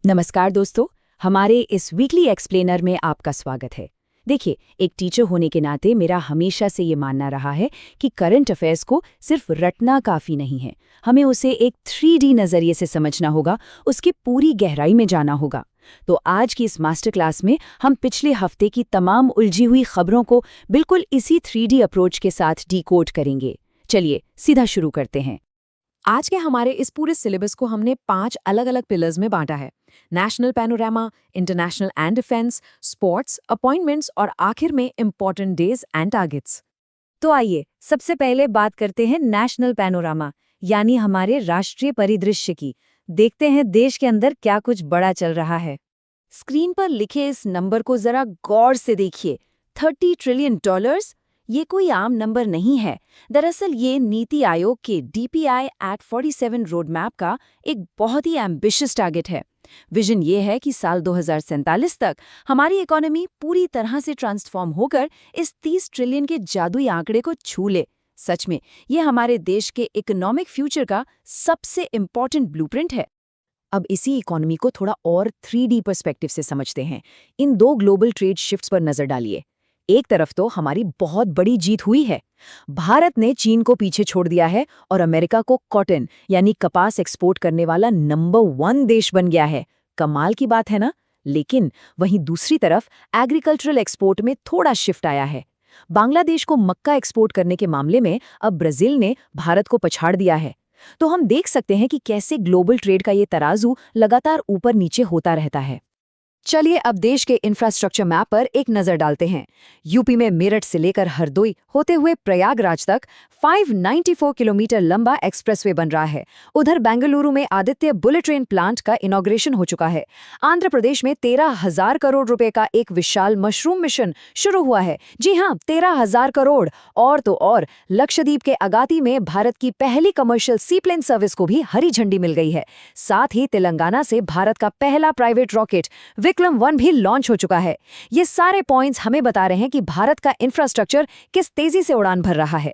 नमस्कार दोस्तों, हमारे इस वीकली एक्सप्लेनर में आपका स्वागत है। देखिए, एक टीचर होने के नाते मेरा हमेशा से ये मानना रहा है कि करंट अफेयर्स को सिर्फ रटना काफ़ी नहीं है। हमें उसे एक 3D नज़रिए से समझना होगा, उसकी पूरी गहराई में जाना होगा। तो आज की इस मास्टर क्लास में हम पिछले हफ्ते की तमाम उलझी हुई खबरों को बिल्कुल इसी 3D अप्रोच के साथ डिकोड करेंगे। चलिए सीधा शुरू करते हैं। आज के हमारे इस पूरे सिलेबस को हमने 5 अलग अलग पिलर्स में बांटा है। National panorama, international and defence, sports, appointments और आखिर में इंपॉर्टेंट डेज एंड टारगेट्स। तो आइए सबसे पहले बात करते हैं नेशनल पैनोरामा, यानी हमारे राष्ट्रीय परिदृश्य की। देखते हैं देश के अंदर क्या कुछ बड़ा चल रहा है। स्क्रीन पर लिखे इस नंबर को जरा गौर से देखिए। $30 ट्रिलियन। ये कोई आम नंबर नहीं है। दरअसल ये नीति आयोग के DPI Act 47 रोड मैप का एक बहुत ही एम्बिशियस टारगेट है। विजन ये है कि साल 2047 तक हमारी इकोनॉमी पूरी तरह से ट्रांसफॉर्म होकर इस 30 ट्रिलियन के जादुई आंकड़े को छू ले। सच में ये हमारे देश के इकोनॉमिक फ्यूचर का सबसे इम्पोर्टेंट ब्लूप्रिंट है। अब इसी इकोनॉमी को थोड़ा और 3D पर्सपेक्टिव से समझते हैं। इन 2 ग्लोबल ट्रेड शिफ्ट्स पर नजर डालिए। एक तरफ तो हमारी बहुत बड़ी जीत हुई है। भारत ने चीन को पीछे छोड़ दिया है और अमेरिका को कॉटन यानी कपास एक्सपोर्ट करने वाला नंबर 1 देश बन गया है। कमाल की बात है ना? लेकिन वहीं दूसरी तरफ एग्रीकल्चरल एक्सपोर्ट में थोड़ा शिफ्ट आया है। बांग्लादेश को मक्का एक्सपोर्ट करने के मामले में अब ब्राजील ने भारत को पछाड़ दिया है। तो हम देख सकते हैं कि कैसे ग्लोबल ट्रेड का ये तराजू लगातार ऊपर नीचे होता रहता है। चलिए अब देश के इंफ्रास्ट्रक्चर मैप पर एक नजर डालते हैं। यूपी में मेरठ से लेकर हरदोई होते हुए प्रयागराज तक 594 किलोमीटर लंबा एक्सप्रेसवे बन रहा है। उधर बेंगलुरु में आदित्य बुलेट ट्रेन प्लांट का इनॉग्रेशन हो चुका है। आंध्र प्रदेश में 13,000 करोड़ रुपए का एक विशाल मशरूम मिशन शुरू हुआ है। जी हाँ, 13,000 करोड़। और तो और लक्षद्वीप के अगाती में भारत की पहली कमर्शियल सीप्लेन सर्विस को भी हरी झंडी मिल गई है। साथ ही तेलंगाना से भारत का पहला प्राइवेट रॉकेट विक्रम-1 भी लॉन्च हो चुका है। ये सारे पॉइंट्स हमें बता रहे हैं कि भारत का इंफ्रास्ट्रक्चर किस तेजी से उड़ान भर रहा है।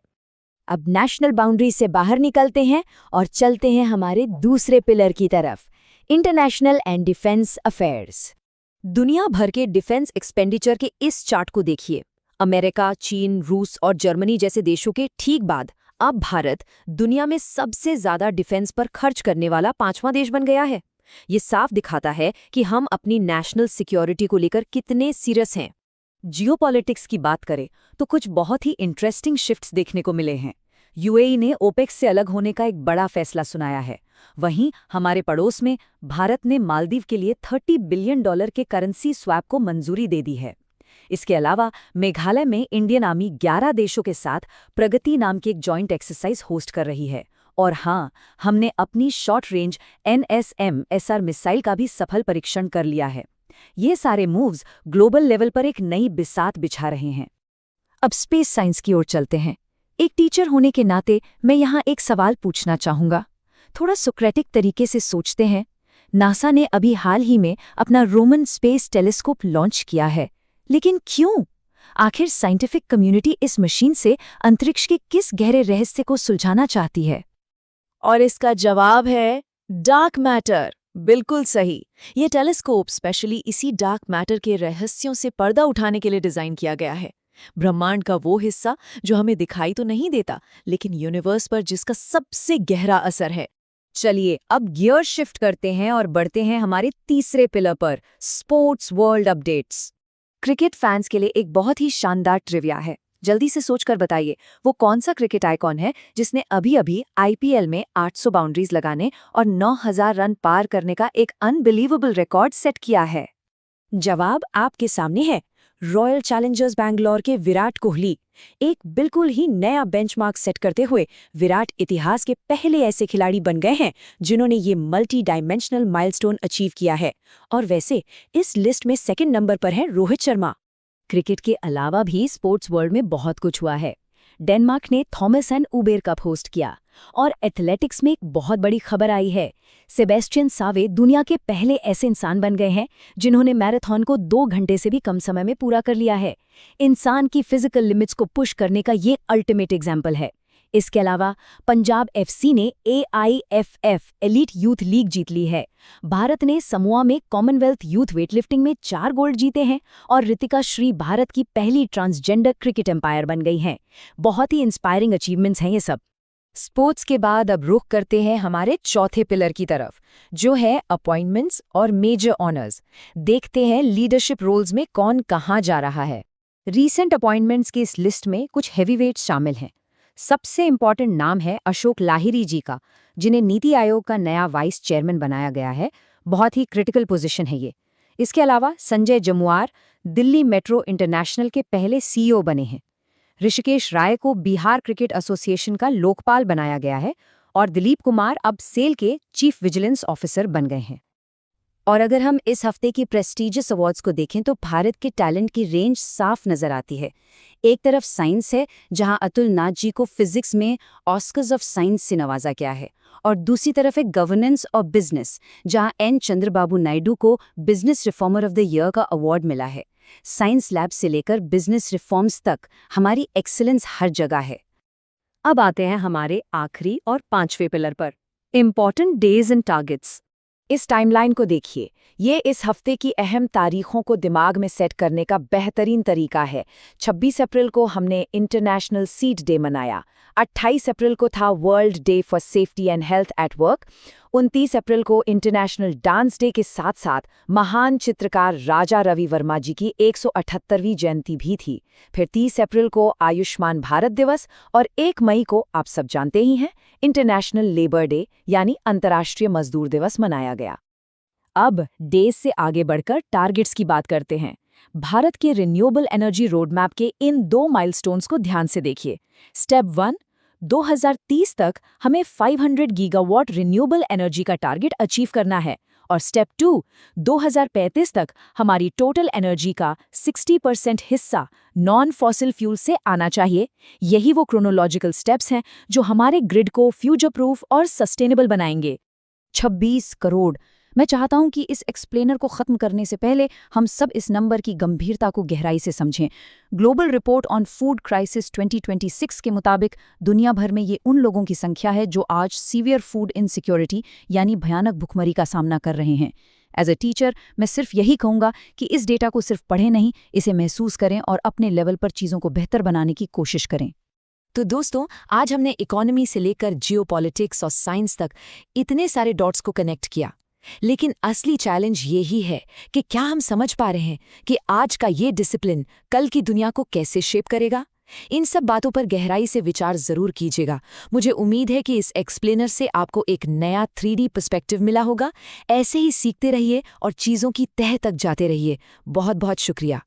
अब नेशनल बाउंड्री से बाहर निकलते हैं और चलते हैं हमारे दूसरे पिलर की तरफ, इंटरनेशनल एंड डिफेंस अफेयर्स। दुनिया भर के डिफेंस एक्सपेंडिचर के इस चार्ट को देखिए। अमेरिका, चीन, रूस और जर्मनी जैसे देशों के ठीक बाद अब भारत दुनिया में सबसे ज्यादा डिफेंस पर खर्च करने वाला 5वां देश बन गया है। ये साफ दिखाता है कि हम अपनी नेशनल सिक्योरिटी को लेकर कितने सीरियस हैं। जियोपॉलिटिक्स की बात करें तो कुछ बहुत ही इंटरेस्टिंग शिफ्ट्स देखने को मिले हैं। यूएई ने ओपेक से अलग होने का एक बड़ा फैसला सुनाया है। वहीं हमारे पड़ोस में भारत ने मालदीव के लिए $30 बिलियन के करेंसी स्वैप को मंजूरी दे दी है। इसके अलावा मेघालय में इंडियन आर्मी 11 देशों के साथ प्रगति नाम की एक जॉइंट एक्सरसाइज होस्ट कर रही है। और हाँ, हमने अपनी शॉर्ट रेंज NSM-SR मिसाइल का भी सफल परीक्षण कर लिया है। ये सारे मूव्स ग्लोबल लेवल पर एक नई बिसात बिछा रहे हैं। अब स्पेस साइंस की ओर चलते हैं। एक टीचर होने के नाते मैं यहाँ एक सवाल पूछना चाहूँगा। थोड़ा सोक्रेटिक तरीके से सोचते हैं। नासा ने अभी हाल ही में अपना रोमन स्पेस टेलीस्कोप लॉन्च किया है, लेकिन क्यों? आखिर साइंटिफिक कम्युनिटी इस मशीन से अंतरिक्ष के किस गहरे रहस्य को सुलझाना चाहती है? और इसका जवाब है डार्क मैटर। बिल्कुल सही। ये टेलीस्कोप स्पेशली इसी डार्क मैटर के रहस्यों से पर्दा उठाने के लिए डिजाइन किया गया है। ब्रह्मांड का वो हिस्सा जो हमें दिखाई तो नहीं देता, लेकिन यूनिवर्स पर जिसका सबसे गहरा असर है। चलिए अब गियर शिफ्ट करते हैं और बढ़ते हैं हमारे तीसरे पिलर पर, sports world updates. Cricket fans के लिए एक बहुत ही शानदार ट्रिविया है। जल्दी से सोचकर बताइए, वो कौन सा क्रिकेट आइकॉन है जिसने अभी-अभी IPL में 800 बाउंड्रीज लगाने और 9,000 रन पार करने का एक अनबिलीवेबल रिकॉर्ड सेट किया है? जवाब आपके सामने है, रॉयल चैलेंजर्स बैंगलोर के विराट कोहली। एक बिल्कुल ही नया बेंचमार्क सेट करते हुए विराट इतिहास के पहले ऐसे खिलाड़ी बन गए हैं जिन्होंने ये मल्टी डायमेंशनल माइलस्टोन अचीव किया है। और वैसे इस लिस्ट में सेकंड नंबर पर है रोहित शर्मा। क्रिकेट के अलावा भी स्पोर्ट्स वर्ल्ड में बहुत कुछ हुआ है। डेनमार्क ने Thomas and Uber cup host किया। और एथलेटिक्स में एक बहुत बड़ी खबर आई है। सेबेस्टियन सावे दुनिया के पहले ऐसे इंसान बन गए हैं जिन्होंने मैराथन को 2 घंटे से भी कम समय में पूरा कर लिया है। इंसान की फिजिकल लिमिट्स को पुश करने का ये अल्टीमेट एग्जाम्पल है। इसके अलावा पंजाब एफसी ने AIFF एलीट यूथ लीग जीत ली है। भारत ने समोआ में कॉमनवेल्थ यूथ वेटलिफ्टिंग में 4 गोल्ड जीते हैं और रितिका श्री भारत की पहली ट्रांसजेंडर क्रिकेट एम्पायर बन गई हैं। बहुत ही इंस्पायरिंग अचीवमेंट्स हैं ये सब। स्पोर्ट्स के बाद अब रुख करते हैं हमारे चौथे पिलर की तरफ, जो है अपॉइंटमेंट्स और मेजर ऑनर्स। देखते हैं लीडरशिप रोल्स में कौन कहाँ जा रहा है। रीसेंट अपॉइंटमेंट्स की इस लिस्ट में कुछ हैवीवेट्स शामिल हैं। सबसे इम्पॉर्टेंट नाम है अशोक लाहिरी जी का, जिन्हें नीति आयोग का नया वाइस चेयरमैन बनाया गया है। बहुत ही क्रिटिकल पोजीशन है ये। इसके अलावा संजय जमुआर दिल्ली मेट्रो इंटरनेशनल के पहले CEO बने हैं। ऋषिकेश राय को बिहार क्रिकेट एसोसिएशन का लोकपाल बनाया गया है और दिलीप कुमार अब सेल के चीफ विजिलेंस ऑफिसर बन गए हैं। और अगर हम इस हफ्ते की प्रेस्टीजियस अवार्ड्स को देखें तो भारत के टैलेंट की रेंज साफ नजर आती है। एक तरफ साइंस है, जहां अतुल नाथ जी को फिजिक्स में ऑस्कर्स ऑफ साइंस से नवाजा गया है, और दूसरी तरफ है गवर्नेंस और बिजनेस, जहां N चंद्रबाबू नायडू को business reformer of the year का अवार्ड मिला है। साइंस लैब से लेकर बिजनेस रिफॉर्म्स तक हमारी एक्सीलेंस हर जगह है। अब आते हैं हमारे आखिरी और 5वें पिलर पर, इम्पॉर्टेंट डेज एंड टारगेट्स। इस टाइमलाइन को देखिए, ये इस हफ्ते की अहम तारीखों को दिमाग में सेट करने का बेहतरीन तरीका है। 26 अप्रैल को हमने इंटरनेशनल सीड डे मनाया, 28 अप्रैल को था world day for safety and health at work, 29 अप्रैल को इंटरनेशनल डांस डे के साथ साथ महान चित्रकार राजा रवि वर्मा जी की 178वीं जयंती भी थी। फिर 30 अप्रैल को आयुष्मान भारत दिवस और 1 मई को आप सब जानते ही हैं इंटरनेशनल लेबर डे यानी अंतर्राष्ट्रीय मजदूर दिवस मनाया गया। अब डेज से आगे बढ़कर टारगेट्स की बात करते हैं। भारत के रिन्यूएबल एनर्जी रोडमैप के इन 2 माइलस्टोन्स को ध्यान से देखिए। स्टेप 1, 2030 तक हमें 500 गीगावाट रिन्यूएबल एनर्जी का टारगेट अचीव करना है, और स्टेप 2, 2035 तक हमारी टोटल एनर्जी का 60% हिस्सा नॉन फॉसिल फ्यूल से आना चाहिए। यही वो क्रोनोलॉजिकल स्टेप्स हैं जो हमारे ग्रिड को फ्यूचर प्रूफ और सस्टेनेबल बनाएंगे। 26 करोड़। मैं चाहता हूं कि इस एक्सप्लेनर को खत्म करने से पहले हम सब इस नंबर की गंभीरता को गहराई से समझें। Global report on food crisis 2026 के मुताबिक दुनिया भर में ये उन लोगों की संख्या है जो आज सीवियर फूड इनसिक्योरिटी यानी भयानक भुखमरी का सामना कर रहे हैं। एज अ टीचर मैं सिर्फ यही कहूंगा कि इस डेटा को सिर्फ पढ़ें नहीं, इसे महसूस करें और अपने लेवल पर चीज़ों को बेहतर बनाने की कोशिश करें। तो दोस्तों, आज हमने इकोनॉमी से लेकर जियोपॉलिटिक्स और साइंस तक इतने सारे डॉट्स को कनेक्ट किया, लेकिन असली चैलेंज ये ही है कि क्या हम समझ पा रहे हैं कि आज का ये डिसिप्लिन कल की दुनिया को कैसे शेप करेगा। इन सब बातों पर गहराई से विचार जरूर कीजिएगा। मुझे उम्मीद है कि इस एक्सप्लेनर से आपको एक नया 3D पर्सपेक्टिव मिला होगा। ऐसे ही सीखते रहिए और चीज़ों की तह तक जाते रहिए। बहुत बहुत शुक्रिया।